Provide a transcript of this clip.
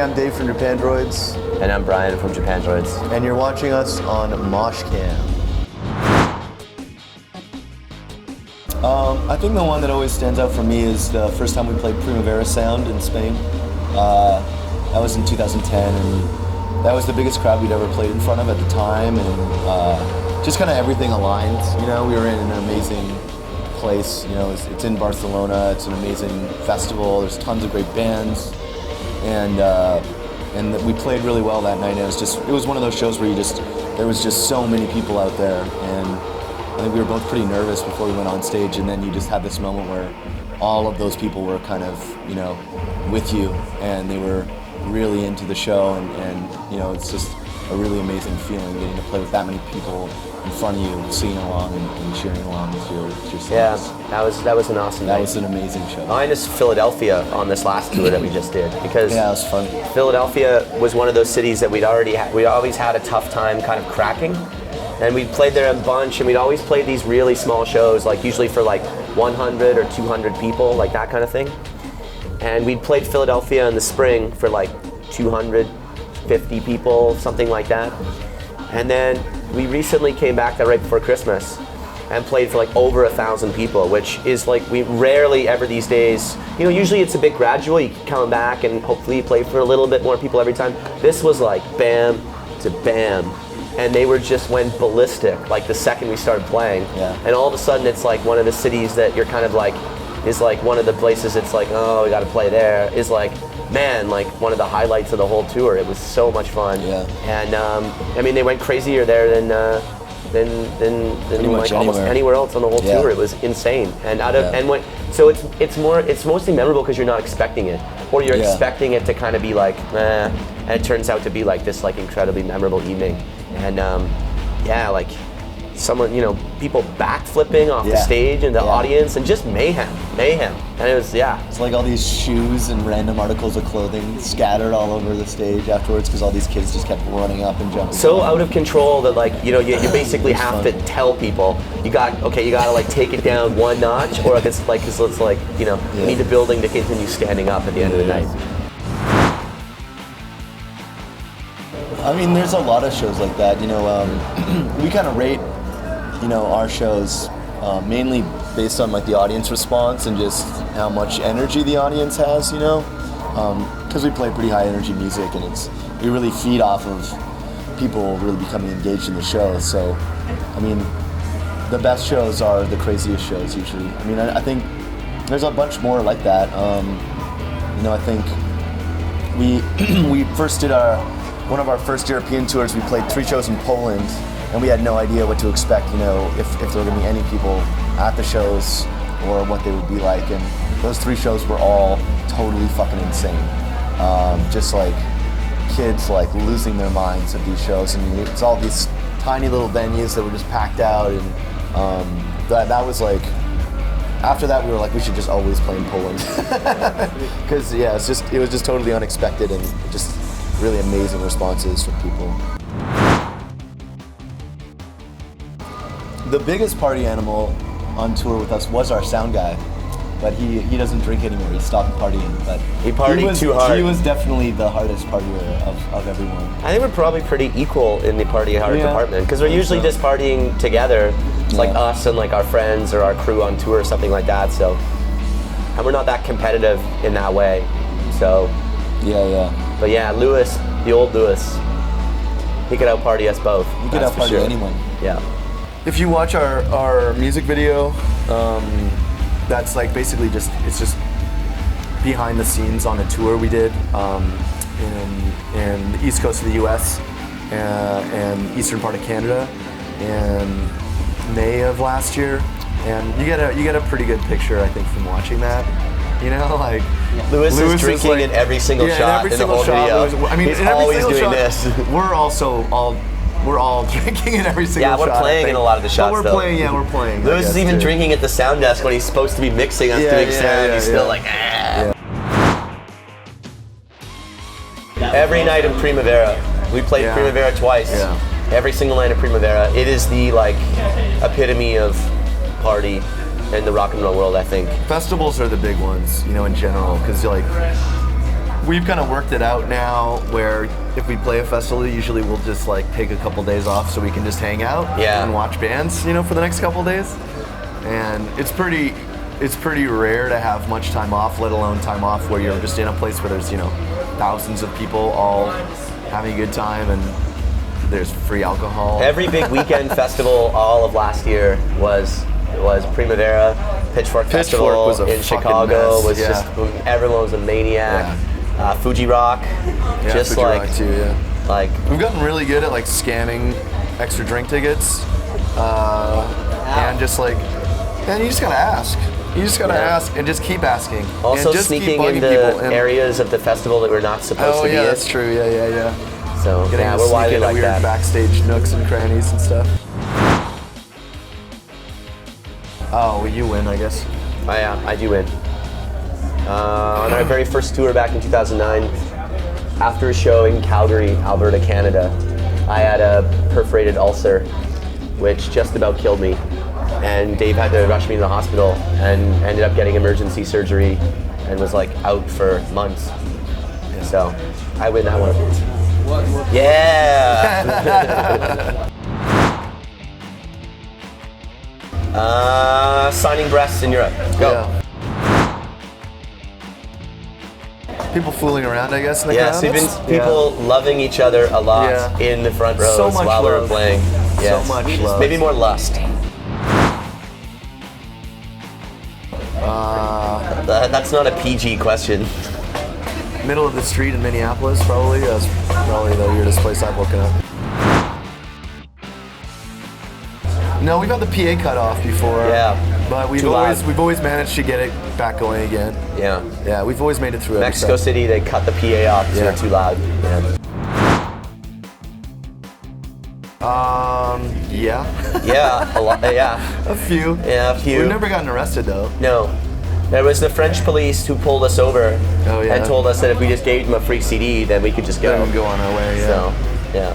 I'm Dave from Japandroids. And I'm Brian from Japandroids. And you're watching us on Moshcam. I think the one that always stands out for me is the first time we played Primavera Sound in Spain. That was in 2010, and that was the biggest crowd we'd ever played in front of at the time, and just kind of everything aligned. You know, we were in an amazing place. You know, it's in Barcelona. It's an amazing festival. There's tons of great bands, and we played really well that night. And it was one of those shows where there was just so many people out there, and I think we were both pretty nervous before we went on stage, and then you just had this moment where all of those people were kind of, you know, with you, and they were really into the show, and you know, it's just a really amazing feeling getting to play with that many people in front of you, singing along and cheering along with your songs. Yeah, that was an awesome night. That was an amazing show. I miss Philadelphia on this last tour that we just did, because yeah, it was fun. Philadelphia was one of those cities that we'd always had a tough time kind of cracking. And we played there a bunch, and we'd always play these really small shows, like usually for like 100 or 200 people, like that kind of thing. And we'd played Philadelphia in the spring for like 250 people, something like that. And then we recently came back right before Christmas and played for like over 1,000 people, which is like, we rarely ever these days, you know, usually it's a bit gradual. You come back and hopefully you play for a little bit more people every time. This was like bam to bam. And they went ballistic like the second we started playing. Yeah. And all of a sudden it's like one of the cities that you're kind of like, is like one of the places it's like, oh, we gotta play there, is like, man, like one of the highlights of the whole tour. It was so much fun. Yeah. And I mean, they went crazier there than like almost anywhere else on the whole tour. It was insane. And so it's mostly memorable because you're not expecting it, or you're expecting it to kind of be like, and it turns out to be like this like incredibly memorable evening. And yeah, like someone, you know, people backflipping off the stage and the audience, and just mayhem. And it was, it's like all these shoes and random articles of clothing scattered all over the stage afterwards, because all these kids just kept running up and jumping. So out of control that, like, you know, you basically have to tell people, you gotta like take it down one notch, or it's like, cause it's like, you know, you need the building to continue standing up at the end of the night. I mean, there's a lot of shows like that, you know. We kind of rate, you know, our shows mainly based on like the audience response and just how much energy the audience has, you know, because we play pretty high energy music, and we really feed off of people really becoming engaged in the show. So, I mean, the best shows are the craziest shows usually. I mean, I think there's a bunch more like that. You know, I think we first did one of our first European tours. We played 3 shows in Poland, and we had no idea what to expect, you know, if there were going to be any people at the shows or what they would be like. And those 3 shows were all totally fucking insane. Just like kids like losing their minds at these shows, and it's all these tiny little venues that were just packed out, and that was like, after that we were like, we should just always play in Poland, because it was just totally unexpected, and just really amazing responses from people. The biggest party animal on tour with us was our sound guy, but he doesn't drink anymore. He stopped partying, but he partied too hard. He was definitely the hardest partier of everyone. I think we're probably pretty equal in the party hard department, because we're usually just partying together. It's like us and like our friends or our crew on tour or something like that. So, and we're not that competitive in that way. So, But yeah, Lewis, the old Lewis, he could out-party us both. He could out-party anyone. Yeah. If you watch our music video, that's like basically it's just behind the scenes on a tour we did in the east coast of the U.S. and eastern part of Canada in May of last year, and you get a pretty good picture, I think, from watching that. You know, like Lewis is drinking like, in every single shot in the whole video. He's always doing this. We're also all drinking in every single shot. Yeah, we're playing in a lot of the shots, we're playing. Lewis is even drinking at the sound desk when he's supposed to be mixing us doing sound. He's still like, Every night in Primavera, we played Primavera twice. Every single night of Primavera. It is the like epitome of party in the rock and roll world, I think. Festivals are the big ones, you know, in general, because like we've kind of worked it out now where if we play a festival, usually we'll just like take a couple days off so we can just hang out and watch bands, you know, for the next couple days. And it's pretty rare to have much time off, let alone time off where you're just in a place where there's, you know, thousands of people all having a good time and there's free alcohol. Every big weekend festival all of last year was Primavera. Pitchfork Festival was in Chicago mess. was just, everyone was a maniac. Fuji Rock, just Fuji like Rock too, like we've gotten really good at like scanning extra drink tickets, and just like, and you just gotta ask. You just gotta ask and just keep asking. Also and just sneaking keep into people areas of the festival that we're not supposed to be in. Oh yeah, that's true. Yeah. So Getting to we're sneak widely into like weird that. backstage nooks and crannies and stuff. Oh, well, you win, I guess. I do win. On our very first tour back in 2009, after a show in Calgary, Alberta, Canada, I had a perforated ulcer, which just about killed me. And Dave had to rush me to the hospital and ended up getting emergency surgery and was like out for months. Yeah. So I win that one. Yeah! Signing breasts in Europe. Go. Yeah. People fooling around, I guess, in the crowd. Yes, we've been people loving each other a lot in the front rows So much while we were love. playing. Yes. So much love. Maybe more lust. That's not a PG question. Middle of the street in Minneapolis, probably. That's probably the weirdest place I've woken up. No, we've had the PA cut off before. Yeah. But we've always managed to get it back going again. Yeah. Yeah, we've always made it through. Mexico City, they cut the PA off because they're too loud. Yeah. Yeah, a lot. Yeah. A few. Yeah, a few. We've never gotten arrested though. No. There was the French police who pulled us over and told us that if we just gave them a free CD, then we could just go. Then go on our way. Yeah. So, yeah.